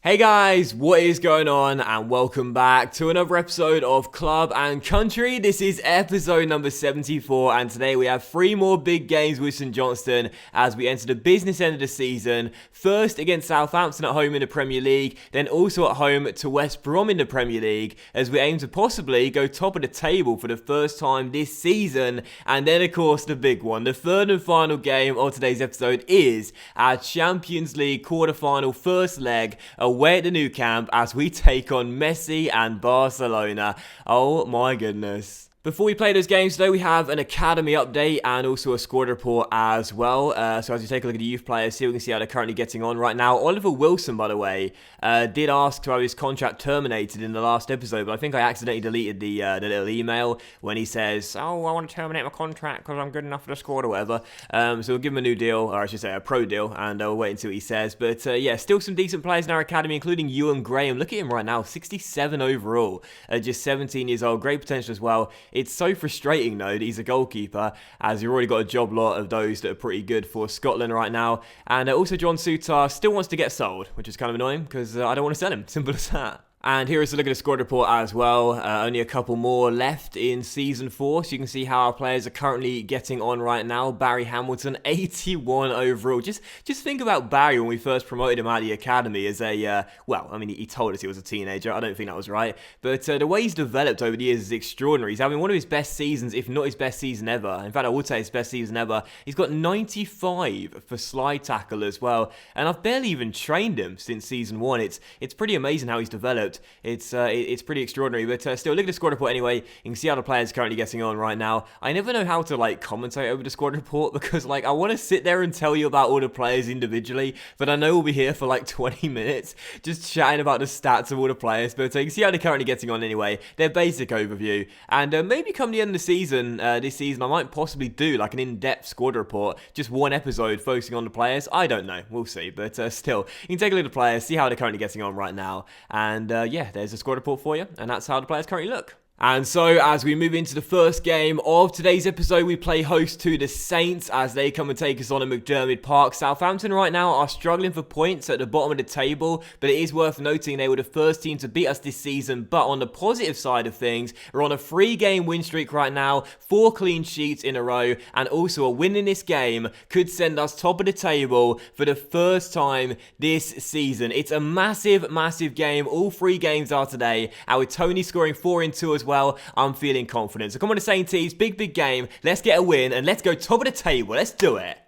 Hey guys, what is going on, and welcome back to another episode of Club and Country. This is episode number 74, and today we have 3 more big games with St Johnstone as we enter the business end of the season. First against Southampton at home in the Premier League, then also at home to West Brom in the Premier League, as we aim to possibly go top of the table for the first time this season. And then of course the big one, the third and final game of today's episode is our Champions League quarter-final first leg away at the new camp as we take on Messi and Barcelona. Oh my goodness. Before we play those games today, we have an academy update and also a squad report as well. So as we take a look at the youth players, see we can see how they're currently getting on right now. Oliver Wilson, by the way, did ask to have his contract terminated in the last episode, but I think I accidentally deleted the little email when he says, "Oh, I want to terminate my contract because I'm good enough for the squad," or whatever. So we'll give him a new deal, or I should say a pro deal, and we'll wait and see what he says. But yeah, still some decent players in our academy, including Ewan Graham. Look at him right now, 67 overall, just 17 years old, great potential as well. It's so frustrating, though, that he's a goalkeeper, as you've already got a job lot of those that are pretty good for Scotland right now. And also John Southampton still wants to get sold, which is kind of annoying, because I don't want to sell him. Simple as that. And here is a look at the squad report as well. Only a couple more left in Season 4, so you can see how our players are currently getting on right now. Barry Hamilton, 81 overall. Just think about Barry when we first promoted him out of the academy as a, well, I mean, he told us he was a teenager. I don't think that was right. But the way he's developed over the years is extraordinary. He's having one of his best seasons, if not his best season ever. In fact, I would say his best season ever. He's got 95 for slide tackle as well. And I've barely even trained him since Season 1. It's pretty amazing how he's developed. It's pretty extraordinary, but still, look at the squad report anyway. You can see how the players are currently getting on right now. I never know how to commentate over the squad report because I want to sit there and tell you about all the players individually, but I know we'll be here for 20 minutes just chatting about the stats of all the players. But you can see how they're currently getting on anyway. Their basic overview, and maybe come the end of the season, this season, I might possibly do an in-depth squad report, just one episode focusing on the players. I don't know, we'll see, but still, you can take a look at the players, see how they're currently getting on right now, and yeah, there's a squad report for you, and that's how the players currently look. And so, as we move into the first game of today's episode, we play host to the Saints as they come and take us on at McDermott Park. Southampton right now are struggling for points at the bottom of the table, but it is worth noting they were the first team to beat us this season. But on the positive side of things, we're on a 3-game win streak right now, 4 clean sheets in a row, and also a win in this game could send us top of the table for the first time this season. It's a massive, massive game. All 3 games are today, and with Tony scoring 4 in 2 as well, I'm feeling confident. So come on, the Sainties, big game. Let's get a win and let's go top of the table. Let's do it.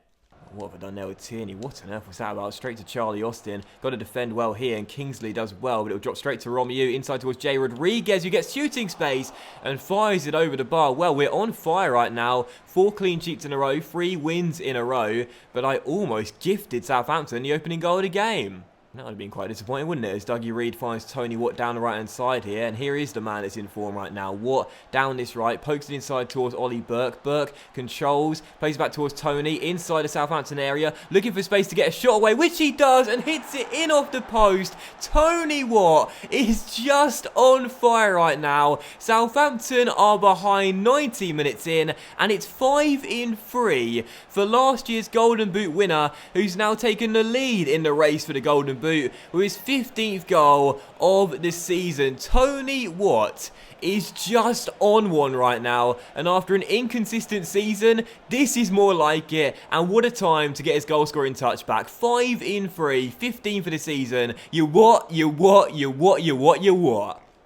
What have I done there with Tierney? What on earth was that about? Straight to Charlie Austin. Got to defend well here, and Kingsley does well, but it'll drop straight to Romeo. Inside towards Jay Rodriguez, who gets shooting space and fires it over the bar. Well, we're on fire right now. 4 clean sheets in a row, 3 wins in a row, but I almost gifted Southampton the opening goal of the game. That would have been quite disappointing, wouldn't it? As Dougie Reid finds Tony Watt down the right-hand side here. And here is the man that's in form right now. Watt down this right, pokes it inside towards Ollie Burke. Burke controls, plays back towards Tony, inside the Southampton area, looking for space to get a shot away, which he does, and hits it in off the post. Tony Watt is just on fire right now. Southampton are behind 90 minutes in, and it's 5 in 3 for last year's Golden Boot winner, who's now taken the lead in the race for the Golden Boot with his 15th goal of the season. Tony Watt is just on one right now, and after an inconsistent season, this is more like it. And what a time to get his goal scoring touch back. 5 in 3, 15 for the season. You what?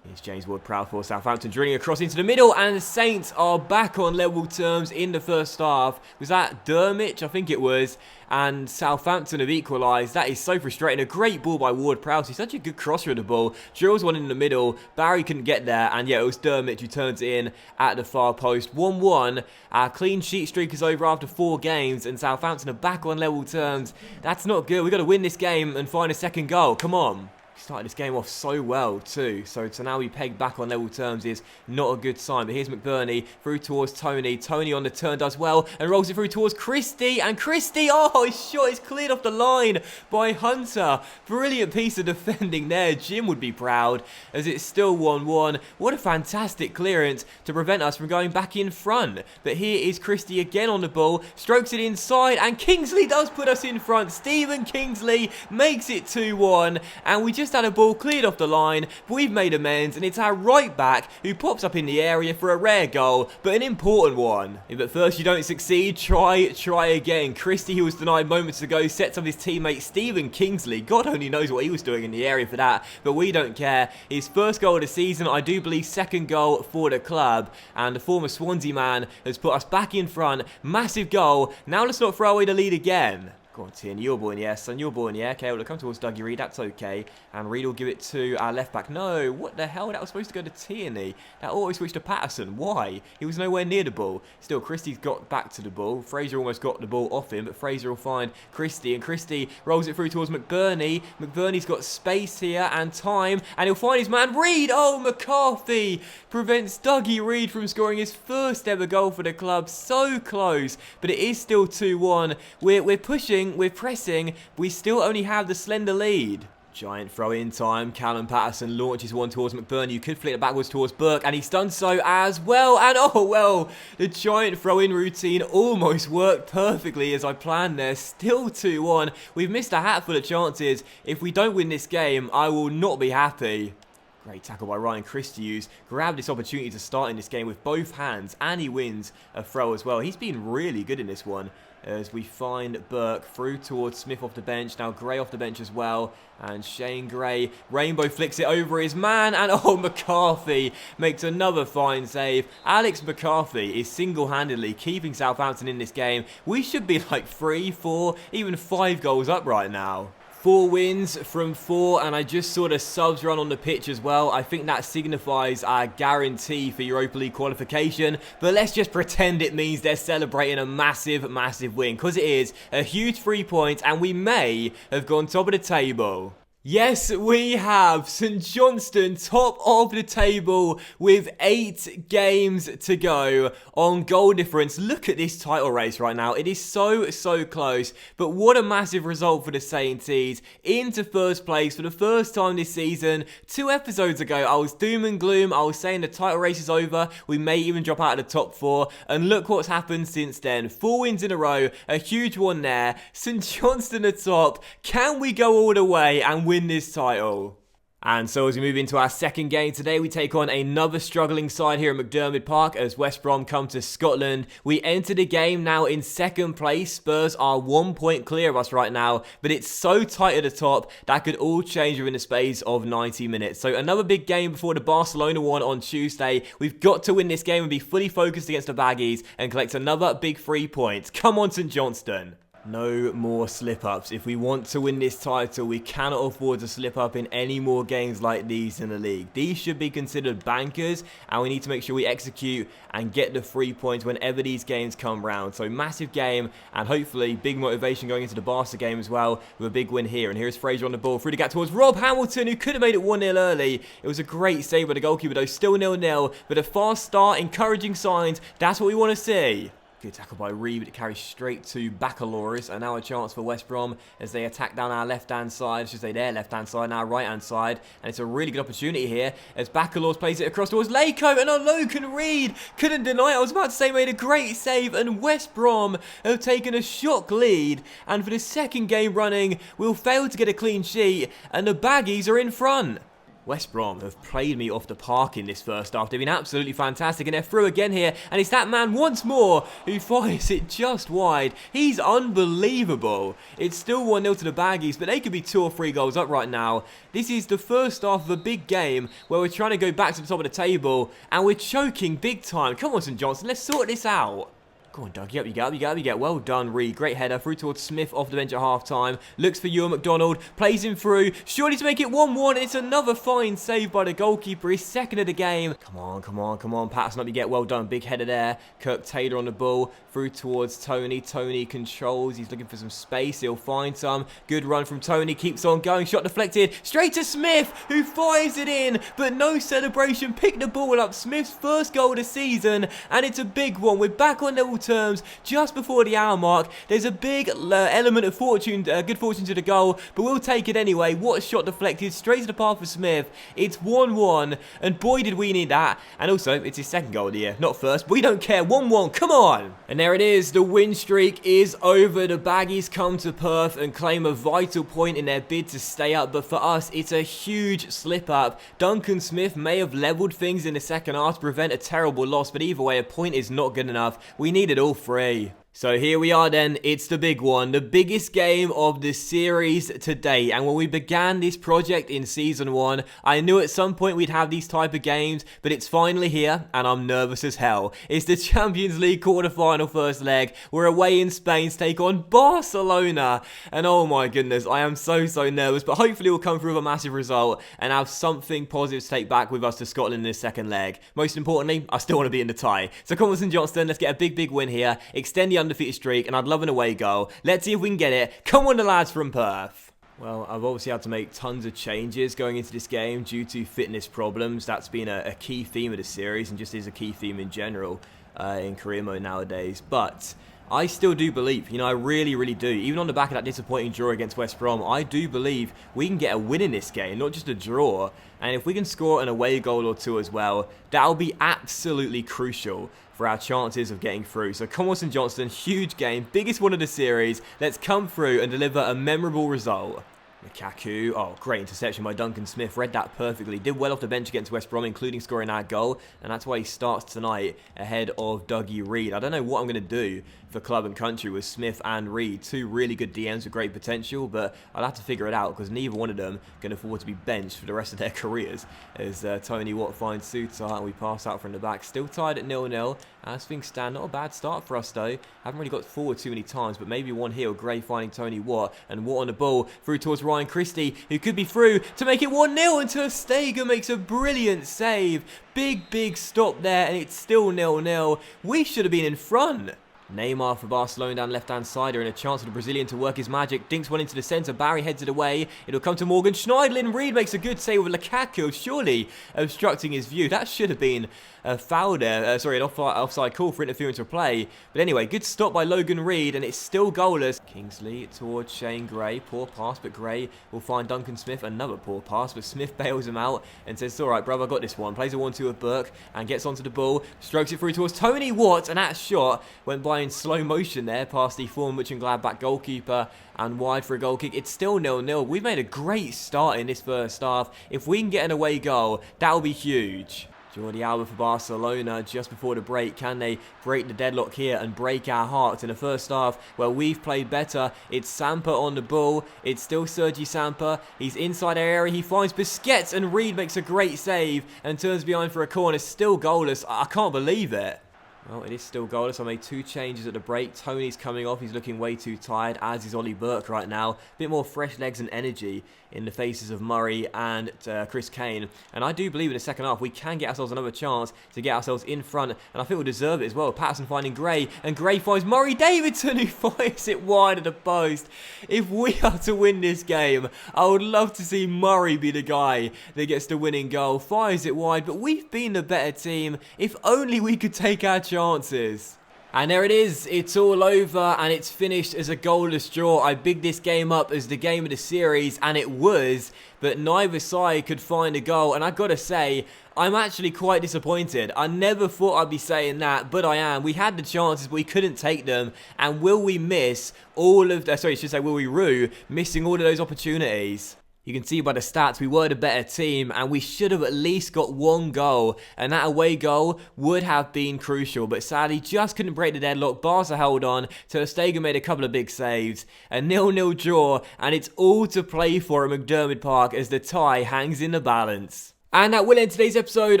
Here's James Ward-Prowse for Southampton, drilling across into the middle, and the Saints are back on level terms in the first half. Was that Dermich? I think it was. And Southampton have equalised. That is so frustrating. A great ball by Ward-Prowse. He's such a good crosser of the ball. Drills one in the middle. Barry couldn't get there, and yeah, it was Dermich who turns it in at the far post. 1-1. Our clean sheet streak is over after 4 games, and Southampton are back on level terms. That's not good. We've got to win this game and find a second goal. Come on. Started this game off so well too, so to now be pegged back on level terms is not a good sign. But here's McBurney through towards Tony. Tony on the turn does well and rolls it through towards Christie, and Christie, oh, his shot is cleared off the line by Hunter. Brilliant piece of defending there. Jim would be proud, as it's still 1-1. What a fantastic clearance to prevent us from going back in front. But here is Christie again on the ball, strokes it inside, and Kingsley does put us in front. Stephen Kingsley makes it 2-1, and we just just had a ball cleared off the line, but we've made amends, and it's our right back who pops up in the area for a rare goal, but an important one. If at first you don't succeed, try again. Christie, who was denied moments ago, sets up his teammate Stephen Kingsley. God only knows what he was doing in the area for that, but we don't care. His first goal of the season, I do believe second goal for the club, and the former Swansea man has put us back in front. Massive goal. Now let's not throw away the lead again. Go on, Tierney, you're ball in the air, son, you're ball in the air. Okay, well, come towards Dougie Reid, that's okay. And Reid will give it to our left back. No, what the hell? That was supposed to go to Tierney. That always switched to Patterson. Why? He was nowhere near the ball. Still, Christie's got back to the ball. Fraser almost got the ball off him, but Fraser will find Christie, and Christie rolls it through towards McBurney. McBurney's got space here and time, and he'll find his man, Reid. Oh, McCarthy prevents Dougie Reid from scoring his first ever goal for the club. So close, but it is still 2-1. We're pushing. We're pressing, we still only have the slender lead. Giant throw in time. Callum Patterson launches one towards McBurney. You could flick it backwards towards Burke, and he's done so as well. And oh well, the giant throw in routine almost worked perfectly as I planned there. Still 2-1. We've missed a hatful of chances. If we don't win this game, I will not be happy. Great tackle by Ryan Christie. Grabbed this opportunity to start in this game with both hands, and he wins a throw as well. He's been really good in this one. As we find Burke through towards Smith off the bench. Now Gray off the bench as well. And Shane Gray. Rainbow flicks it over his man. And oh, McCarthy makes another fine save. Alex McCarthy is single-handedly keeping Southampton in this game. We should be like 3, 4, even 5 goals up right now. 4 wins from 4, and I just saw the subs run on the pitch as well. I think that signifies our guarantee for Europa League qualification, but let's just pretend it means they're celebrating a massive, massive win, because it is a huge 3 points, and we may have gone top of the table. Yes, we have. St Johnstone top of the table with 8 games to go on goal difference. Look at this title race right now. It is so close. But what a massive result for the Sainties. Into first place for the first time this season. 2 episodes ago, I was doom and gloom. I was saying the title race is over. We may even drop out of the top 4. And look what's happened since then. 4 wins in a row. A huge one there. St Johnstone atop. Can we go all the way and win this title? And so as we move into our second game today, we take on another struggling side here at McDermott Park as West Brom come to Scotland. We enter the game now in second place. Spurs are 1 point clear of us right now, but it's so tight at the top that could all change within the space of 90 minutes. So another big game before the Barcelona one on Tuesday. We've got to win this game and be fully focused against the Baggies and collect another big 3 points. Come on, St Johnstone. No more slip-ups. If we want to win this title, we cannot afford to slip up in any more games like these in the league. These should be considered bankers, and we need to make sure we execute and get the 3 points whenever these games come round. So massive game, and hopefully big motivation going into the Barca game as well with a big win here. And here's Fraser on the ball through the gap towards Rob Hamilton, who could have made it 1-0 early. It was a great save by the goalkeeper though, still 0-0, but a fast start, encouraging signs. That's what we want to see. Good tackle by Reid, but it carries straight to Baccalaureus. And now a chance for West Brom as they attack down our left-hand side. I should say their left-hand side, now right-hand side. And it's a really good opportunity here as Baccalaureus plays it across towards Lako. And a Logan Reid couldn't deny it. I was about to say made a great save. And West Brom have taken a shock lead. And for the second game running, we'll fail to get a clean sheet. And the Baggies are in front. West Brom have played me off the park in this first half. They've been absolutely fantastic, and they're through again here, and it's that man once more who fires it just wide. He's unbelievable. It's still 1-0 to the Baggies, but they could be 2 or 3 goals up right now. This is the first half of a big game where we're trying to go back to the top of the table, and we're choking big time. Come on, St Johnstone, let's sort this out. Go on, Dougie, up you get. Well done, Reid. Great header through towards Smith off the bench at half-time. Looks for Ewan McDonald. Plays him through. Surely to make it 1-1. It's another fine save by the goalkeeper. His second of the game. Come on. Patterson, up you get. Well done. Big header there. Kirk Taylor on the ball. Through towards Tony. Tony controls. He's looking for some space. He'll find some. Good run from Tony. Keeps on going. Shot deflected. Straight to Smith, who fires it in. But no celebration. Picked the ball up. Smith's first goal of the season. And it's a big one. We're back on level terms just before the hour mark. There's a big element of fortune, good fortune to the goal, but we'll take it anyway. What a shot deflected straight to the path of Smith. It's 1-1, and boy did we need that. And also, it's his second goal of the year, not first. We don't care. 1-1, come on! And there it is. The win streak is over. The Baggies come to Perth and claim a vital point in their bid to stay up, but for us, it's a huge slip up. Duncan Smith may have levelled things in the second half to prevent a terrible loss, but either way, a point is not good enough. We needed all three. So here we are then, it's the big one, the biggest game of the series to date. And when we began this project in Season 1, I knew at some point we'd have these type of games, but it's finally here, and I'm nervous as hell. It's the Champions League quarter-final first leg. We're away in Spain to take on Barcelona. And oh my goodness, I am so nervous, but hopefully we'll come through with a massive result and have something positive to take back with us to Scotland in this second leg. Most importantly, I still want to be in the tie. So come on, St Johnstone, let's get a big win here, extend the undefeated streak, and I'd love an away goal. Let's see if we can get it. Come on, the lads from Perth. Well, I've obviously had to make tons of changes going into this game due to fitness problems. That's been a key theme of the series and just is a key theme in general in career mode nowadays. But I still do believe, I really do. Even on the back of that disappointing draw against West Brom, I do believe we can get a win in this game, not just a draw. And if we can score an away goal or two as well, that'll be absolutely crucial for our chances of getting through. So come on, St Johnstone, huge game, biggest one of the series. Let's come through and deliver a memorable result. Lukaku, oh, great interception by Duncan Smith, read that perfectly, did well off the bench against West Brom, including scoring that goal, and that's why he starts tonight ahead of Dougie Reid. I don't know what I'm going to do for club and country with Smith and Reid, two really good DMs with great potential, but I'll have to figure it out because neither one of them can afford to be benched for the rest of their careers. As Tony Watt finds Southampton and we pass out from the back, still tied at 0-0. As things stand, not a bad start for us though. Haven't really got forward too many times, but maybe one here. Gray finding Tony Watt, and Watt on the ball through towards Ryan Christie, who could be through to make it 1-0 until Stegen makes a brilliant save. Big stop there, and it's still 0-0. We should have been in front. Neymar for Barcelona down left-hand side, and a chance for the Brazilian to work his magic. Dinks one into the centre, Barry heads it away. It'll come to Morgan Schneiderlin. Reid makes a good save with Lukaku, surely obstructing his view. That should have been a foul there, an offside call for interference or play. But anyway, good stop by Logan Reid, and it's still goalless. Kingsley towards Shane Gray, poor pass, but Gray will find Duncan Smith, another poor pass, but Smith bails him out and says, it's alright brother, I got this one. Plays a 1-2 with Burke and gets onto the ball, strokes it through towards Tony Watt, and that shot went by in slow motion there past the former Mönchengladbach goalkeeper and wide for a goal kick. It's still 0-0. We've made a great start in this first half. If we can get an away goal, that'll be huge. Jordi Alba for Barcelona just before the break. Can they break the deadlock here and break our hearts in the first half where we've played better? It's Samper on the ball. It's still Sergi Samper. He's inside our area. He finds Busquets, and Reid makes a great save and turns behind for a corner. Still goalless. I can't believe it. Well, it is still goalless. I made two changes at the break. Tony's coming off. He's looking way too tired, as is Ollie Burke right now. A bit more fresh legs and energy in the faces of Murray and Chris Kane. And I do believe in the second half we can get ourselves another chance to get ourselves in front. And I think we'll deserve it as well. Patterson finding Gray. And Gray finds Murray Davidson, who fires it wide of the post. If we are to win this game, I would love to see Murray be the guy that gets the winning goal. Fires it wide, but we've been the better team. If only we could take our chances. And there it is, it's all over and it's finished as a goalless draw. I bigged this game up as the game of the series, and it was, but neither side could find a goal. And I gotta say, I'm actually quite disappointed. I never thought I'd be saying that, but I am. We had the chances, but we couldn't take them. And will we miss all of, will we rue missing all of those opportunities? You can see by the stats we were the better team, and we should have at least got one goal, and that away goal would have been crucial, but sadly just couldn't break the deadlock. Barca held on till Stegen made a couple of big saves. A 0-0 draw, and it's all to play for at McDermott Park as the tie hangs in the balance. And that will end today's episode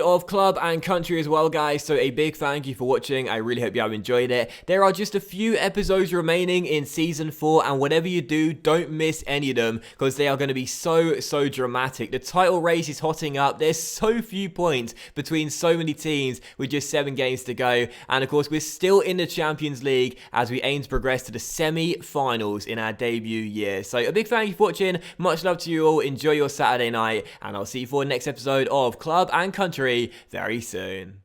of Club and Country as well, guys. So a big thank you for watching. I really hope you have enjoyed it. There are just a few episodes remaining in Season 4, and whatever you do, don't miss any of them, because they are going to be so dramatic. The title race is hotting up. There's so few points between so many teams with just 7 games to go. And of course, we're still in the Champions League as we aim to progress to the semi-finals in our debut year. So a big thank you for watching. Much love to you all. Enjoy your Saturday night, and I'll see you for the next episode of Club and Country very soon.